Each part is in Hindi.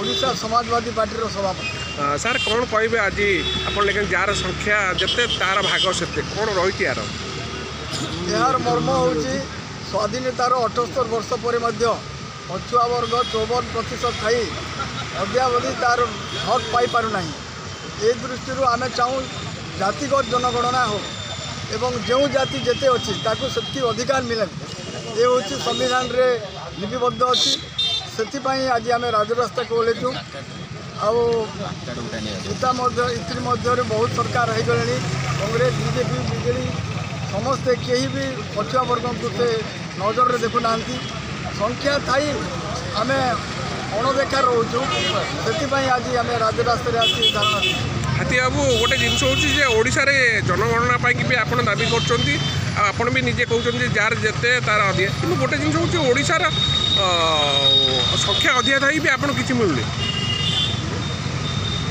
ओडिशा समाजवादी पार्टी सभापति। सर कौन कहे आज आप लेकिन जार संख्या जिते तार भाग से कौन रही यार मर्म हूँ स्वाधीनतार 78 वर्ष पर पछुआ वर्ग 54% थी अद्यावधि तार हक पाई पारना। ए दृष्टि आम चाहूँ जातिगत जनगणना हो एवं जो जाति जेते अच्छी से अधिकार मिले ये हूँ संविधान रे लिपिबद्ध अच्छी से आज आम राजरास्ता को ओल्लू आमध्य बहुत सरकार हो गले कांग्रेस बीजेपी बीजेडी समस्ते कहीं भी पछुआ वर्ग को से नजर देखुना संख्या थी आम अणदेखा रोचु से आज आम राजरास्ता आसी धारणा हाथी बाबू गोटे जिनस होशार जनगणना भी आप दाबी कर भी निजे कहते जार जिते तार अधिक कि गोटे जिन होशार संख्या अधिक थी भी आपको किसी मिलूनी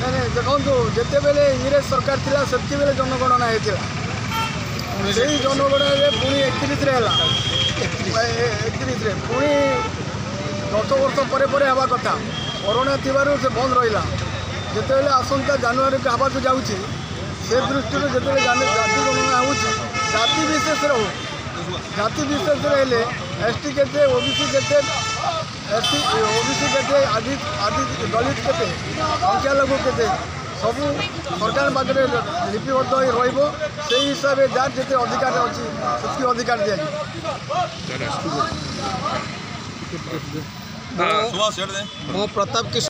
नहीं देखो जिते बेले इंग्रेज सरकार थिला सेति बेले जनगणना होता से जनगणना पुणी 31 पुणी 10 वर्ष पर हवा कथा कोरोना थी से बंद रहा जिते आसंता जनवरी को हवा जाऊँगी से दृष्टि जो जाति गणना हो जाति विशेष हो जाति विशेष हेले एसटी के ओबीसी के ओबीसी के आदि दलित के संख्यालघु के सबू सरकार पाखे लिपिबद्ध रही हिसाब से जार जिते अधिकार अच्छी से अधिकार दिया। प्रताप किशोर